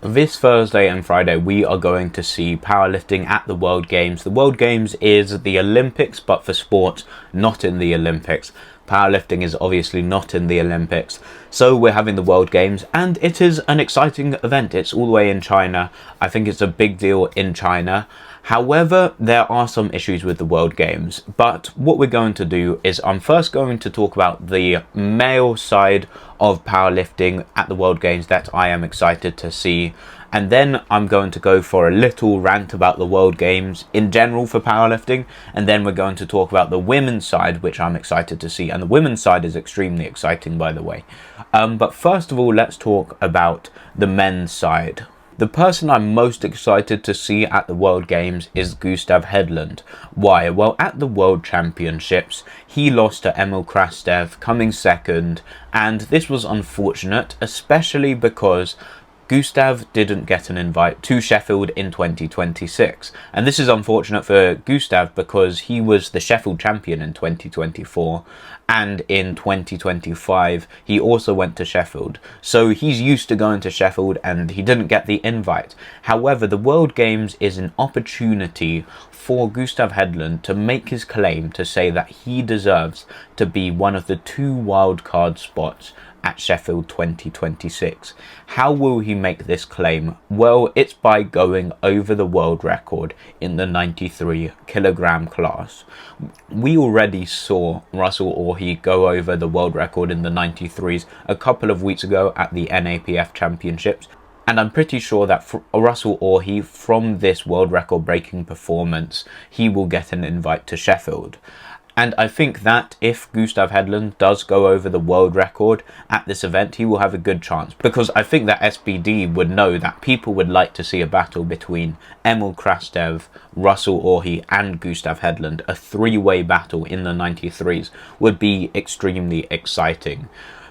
This Thursday and Friday we are going to see powerlifting at the World Games. The World Games is the Olympics, but for sports not in the Olympics. Powerlifting is obviously not in the Olympics. So we're having the World Games, and it is an exciting event. It's all the way in China. I think it's a big deal in China. However, there are some issues with the World Games, but what we're going to do is I'm first going to talk about the male side of powerlifting at the World Games that I am excited to see, and then I'm going to go for a little rant about the World Games in general for powerlifting, and then we're going to talk about the women's side, which I'm excited to see, and the women's side is extremely exciting, by the way. But first of all, let's talk about the men's side. The person I'm most excited to see at the World Games is Gustav Hedlund. Why? Well, at the World Championships, he lost to Emil Krastev, coming second, and this was unfortunate, especially because Gustav didn't get an invite to Sheffield in 2026. And this is unfortunate for Gustav because he was the Sheffield champion in 2024. And in 2025, he also went to Sheffield. So he's used to going to Sheffield and he didn't get the invite. However, the World Games is an opportunity for Gustav Hedlund to make his claim to say that he deserves to be one of the 2 wildcard spots at Sheffield 2026. How will he make this claim? Well, it's by going over the world record in the 93 kilogram class. We already saw Russell Orhe go over the world record in the 93s a couple of weeks ago at the NAPF Championships. And I'm pretty sure that Russell Orhe, from this world record breaking performance, he will get an invite to Sheffield. And I think that if Gustav Hedlund does go over the world record at this event, he will have a good chance. Because I think that SBD would know that people would like to see a battle between Emil Krastev, Russell Orhe and Gustav Hedlund. A 3-way battle in the 93s would be extremely exciting.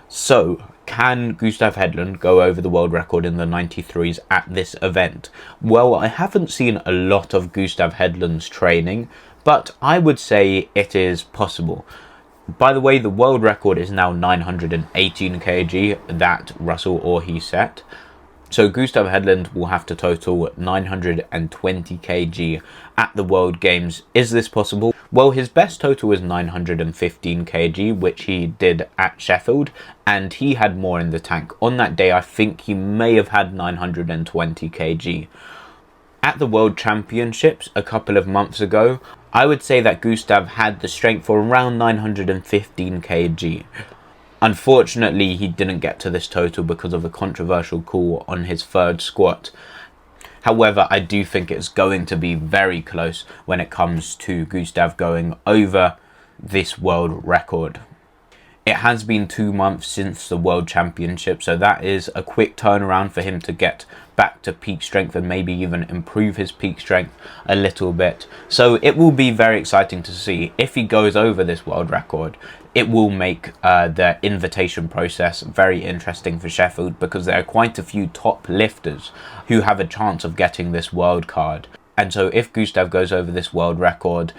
So, can Gustav Hedlund go over the world record in the 93s at this event? Well, I haven't seen a lot of Gustav Hedlund's training, but I would say it is possible. By the way, the world record is now 918 kg that Russell Orhe set. So Gustav Hedlund will have to total 920 kg at the World Games. Is this possible? Well, his best total is 915 kg, which he did at Sheffield, and he had more in the tank. On that day, I think he may have had 920 kg. At the World Championships a couple of months ago, I would say that Gustav had the strength for around 915 kg. Unfortunately, he didn't get to this total because of a controversial call on his 3rd squat. However, I do think it's going to be very close when it comes to Gustav going over this world record. It has been 2 months since the World Championship, so that is a quick turnaround for him to get back to peak strength and maybe even improve his peak strength a little bit. So it will be very exciting to see. If he goes over this world record, it will make the invitation process very interesting for Sheffield because there are quite a few top lifters who have a chance of getting this world card. And so if Gustav goes over this world record,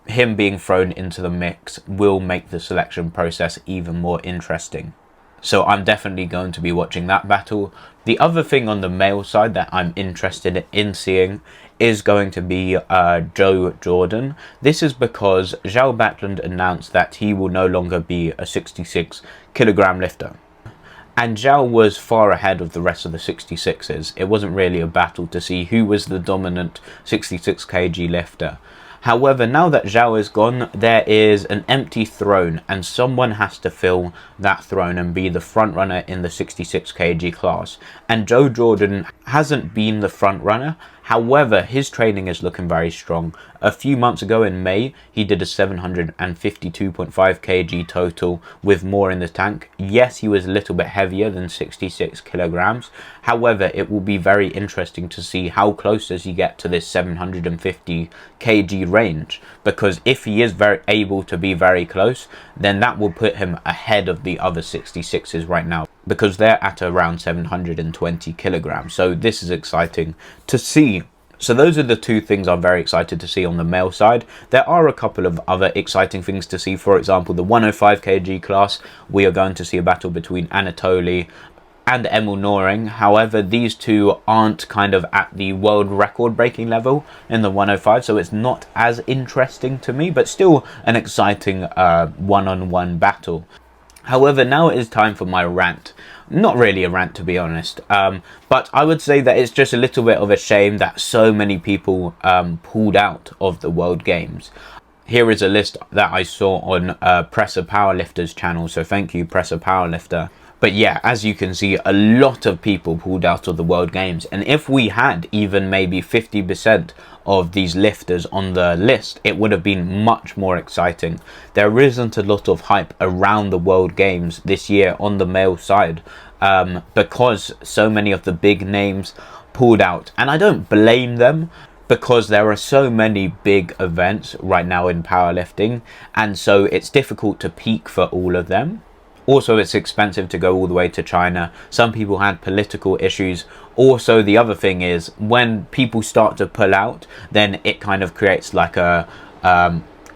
him being thrown into the mix will make the selection process even more interesting. So I'm definitely going to be watching that battle. The other thing on the male side that I'm interested in seeing is going to be Joe Jordan. This is because Zhao Batland announced that he will no longer be a 66 kilogram lifter. And Zhao was far ahead of the rest of the 66ers. It wasn't really a battle to see who was the dominant 66 kg lifter. However, now that Zhao is gone, there is an empty throne and someone has to fill that throne and be the front runner in the 66 kg class. And Joe Jordan hasn't been the front runner. However, his training is looking very strong. A few months ago in May, he did a 752.5 kg total with more in the tank. Yes, he was a little bit heavier than 66 kilograms. However, it will be very interesting to see how close does he get to this 750 kg range. Because if he is able to be very close, then that will put him ahead of the other 66s right now, because they're at around 720 kilograms. So this is exciting to see. So those are the 2 things I'm very excited to see on the male side. There are a couple of other exciting things to see. For example, the 105 kg class, we are going to see a battle between Anatoly and Emil Noring. However, these two aren't kind of at the world record breaking level in the 105, so it's not as interesting to me, but still an exciting one-on-one battle. However, now it is time for my rant. Not really a rant, to be honest, but I would say that it's just a little bit of a shame that so many people pulled out of the World Games. Here is a list that I saw on Presser Powerlifter's channel, so thank you, Presser Powerlifter. But yeah, as you can see, a lot of people pulled out of the World Games, and if we had even maybe 50% of these lifters on the list, it would have been much more exciting. There isn't a lot of hype around the World Games this year on the male side, because so many of the big names pulled out, and I don't blame them, because there are so many big events right now in powerlifting, and so it's difficult to peak for all of them. Also, it's expensive to go all the way to China. Some people had political issues. Also, the other thing is, when people start to pull out, then it kind of creates like a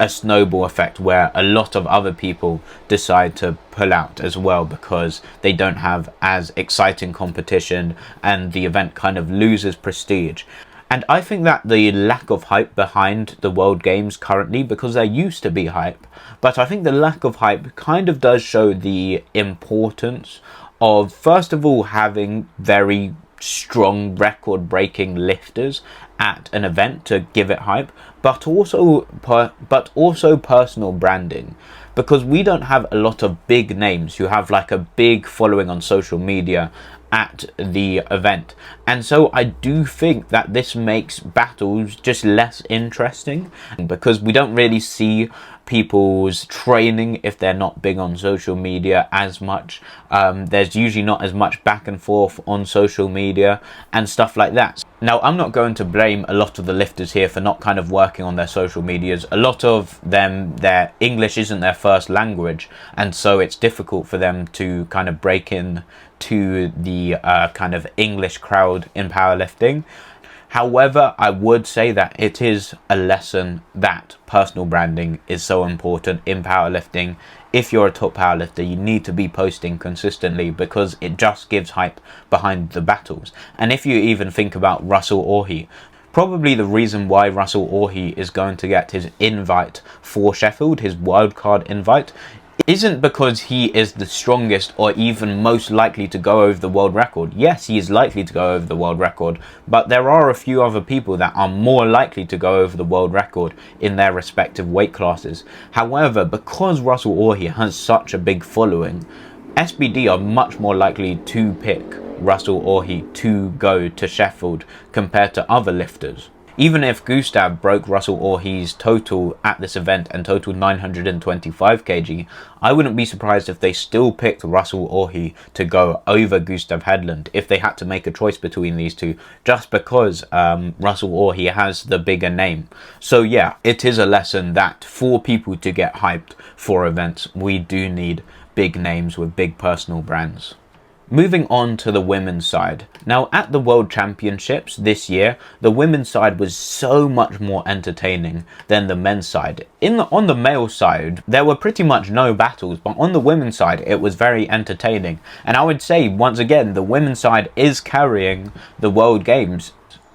snowball effect where a lot of other people decide to pull out as well, because they don't have as exciting competition and the event kind of loses prestige. And I think that the lack of hype behind the World Games currently, because there used to be hype, but I think the lack of hype kind of does show the importance of, first of all, having very strong record-breaking lifters at an event to give it hype, but also personal branding. Because we don't have a lot of big names who have like a big following on social media at the event, and so I do think that this makes battles just less interesting, because we don't really see people's training if they're not big on social media as much. There's usually not as much back and forth on social media and stuff like that. Now, I'm not going to blame a lot of the lifters here for not kind of working on their social medias. A lot of them, their English isn't their first language, and so it's difficult for them to kind of break in to the kind of English crowd in powerlifting. However, I would say that it is a lesson that personal branding is so important in powerlifting. If you're a top powerlifter, you need to be posting consistently, because it just gives hype behind the battles. And if you even think about Russell Orhe, probably the reason why Russell Orhe is going to get his invite for Sheffield, his wildcard invite, isn't because he is the strongest or even most likely to go over the world record. Yes, he is likely to go over the world record, but there are a few other people that are more likely to go over the world record in their respective weight classes. However, because Russell Orhe has such a big following, SBD are much more likely to pick Russell Orhe to go to Sheffield compared to other lifters. Even if Gustav broke Russell Orhe's total at this event and totaled 925 kg, I wouldn't be surprised if they still picked Russell Orhe to go over Gustav Hedlund if they had to make a choice between these two, just because Russell Orhe has the bigger name. So yeah, it is a lesson that for people to get hyped for events, we do need big names with big personal brands. Moving on to the women's side. Now, at the World Championships this year, the women's side was so much more entertaining than the men's side. On the male side, there were pretty much no battles, but on the women's side, it was very entertaining. And I would say, once again, the women's side is carrying the World Games.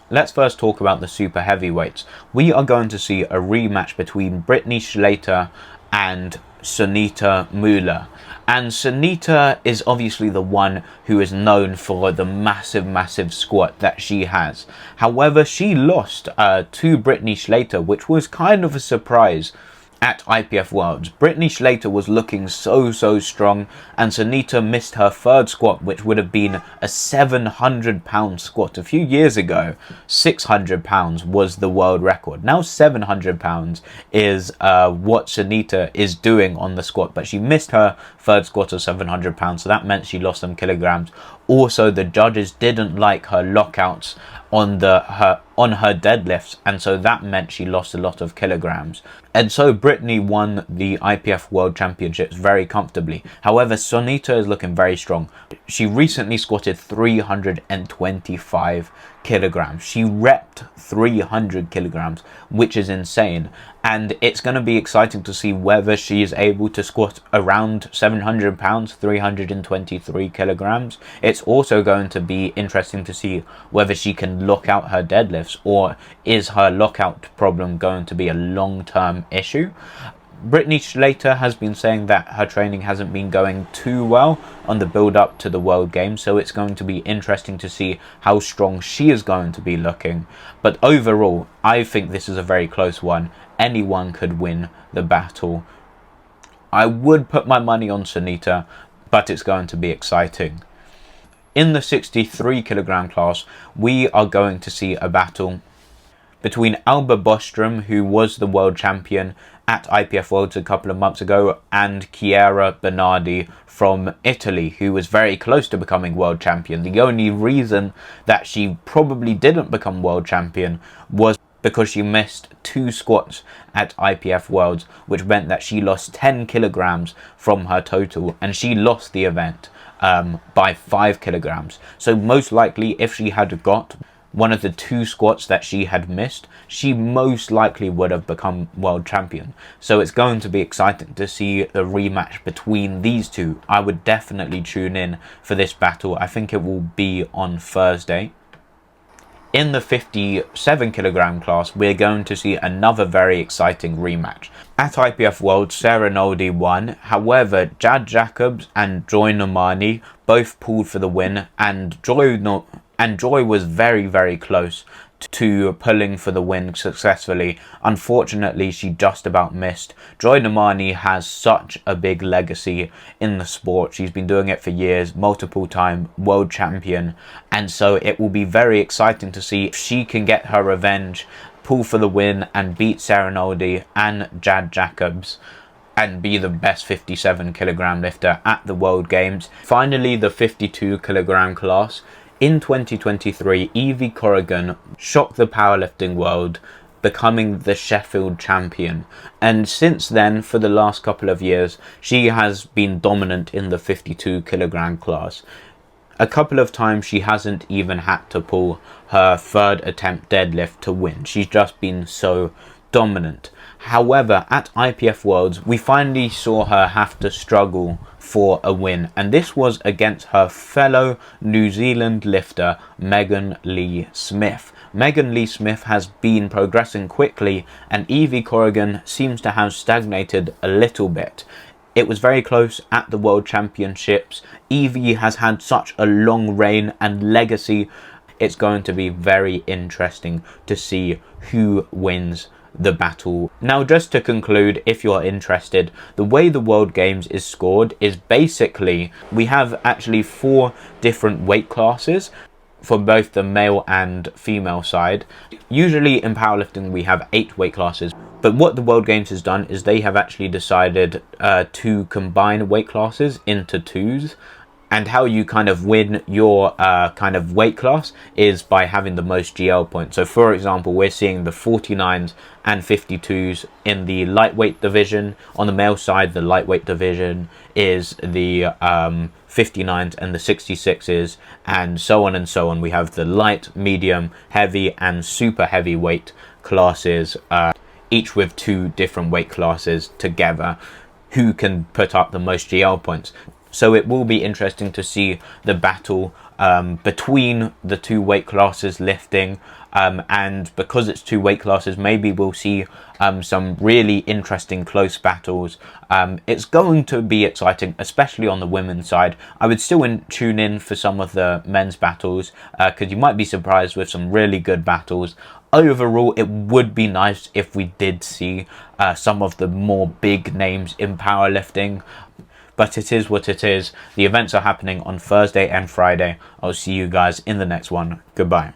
Let's first talk about the super heavyweights. We are going to see a rematch between Brittany Schlater and Sunita Müller. And Sunita is obviously the one who is known for the massive squat that she has. However, she lost to Brittany Schlater, which was kind of a surprise at IPF Worlds. Brittany Schlater was looking so strong, and Sunita missed her third squat, which would have been a 700-pound squat. A few years ago, 600 pounds was the world record. Now 700 pounds is what Sunita is doing on the squat, but she missed her third squat of 700 pounds, so that meant she lost some kilograms. Also, the judges didn't like her lockouts on her deadlifts, and so that meant she lost a lot of kilograms. And so Brittany won the IPF World Championships very comfortably. However, Sunita is looking very strong. She recently squatted 325 kilograms. She repped 300 kilograms, which is insane. and it's going to be exciting to see whether she is able to squat around 700 pounds, 323 kilograms. It's also going to be interesting to see whether she can lock out her deadlifts, or is her lockout problem going to be a long-term issue. Brittany Schlater has been saying that her training hasn't been going too well on the build-up to the World Games, so it's going to be interesting to see how strong she is going to be looking. But overall, I think this is a very close one. Anyone could win the battle. I would put my money on Sunita, but it's going to be exciting. In the 63 kilogram class, we are going to see a battle between Alba Bostrom, who was the world champion at IPF Worlds a couple of months ago, and Chiara Bernardi from Italy, who was very close to becoming world champion. The only reason that she probably didn't become world champion was because she missed 2 squats at IPF Worlds, which meant that she lost 10 kilograms from her total, and she lost the event by 5 kilograms. So most likely, if she had got one of the 2 squats that she had missed, she most likely would have become world champion. So it's going to be exciting to see the rematch between these two. I would definitely tune in for this battle. I think it will be on Thursday. In the 57 kilogram class, we're going to see another very exciting rematch. At IPF World, Sarah Noldi won. However, Jad Jacobs and Joy Nomani both pulled for the win, and Joy was very, very close to pulling for the win successfully. Unfortunately, she just about missed. Joy Nomani has such a big legacy in the sport. She's been doing it for years, multiple-time world champion, and so it will be very exciting to see if she can get her revenge, pull for the win, and beat Sarah Noldi and Jad Jacobs, and be the best 57 kilogram lifter at the World Games. Finally, the 52 kilogram class. In 2023, Evie Corrigan shocked the powerlifting world, becoming the Sheffield champion. And since then, for the last couple of years, she has been dominant in the 52 kilogram class. A couple of times she hasn't even had to pull her 3rd attempt deadlift to win. She's just been so dominant. However, at IPF Worlds, we finally saw her have to struggle for a win, and this was against her fellow New Zealand lifter, Megan Lee Smith. Megan Lee Smith has been progressing quickly, and Evie Corrigan seems to have stagnated a little bit. It was very close at the World Championships. Evie has had such a long reign and legacy. It's going to be very interesting to see who wins the battle. Now, just to conclude, if you're interested, the way the World Games is scored is basically, we have actually 4 different weight classes for both the male and female side. Usually in powerlifting we have 8 weight classes, but what the World Games has done is they have actually decided to combine weight classes into 2s. And how you kind of win your kind of weight class is by having the most GL points. So for example, we're seeing the 49s and 52s in the lightweight division. On the male side, the lightweight division is the 59s and the 66s, and so on and so on. We have the light, medium, heavy and super heavyweight classes, each with 2 different weight classes together, who can put up the most GL points. So it will be interesting to see the battle between the 2 weight classes lifting, and because it's 2 weight classes, maybe we'll see some really interesting close battles. It's going to be exciting, especially on the women's side. I would still tune in for some of the men's battles, because you might be surprised with some really good battles. Overall, it would be nice if we did see some of the more big names in powerlifting. But it is what it is. The events are happening on Thursday and Friday. I'll see you guys in the next one. Goodbye.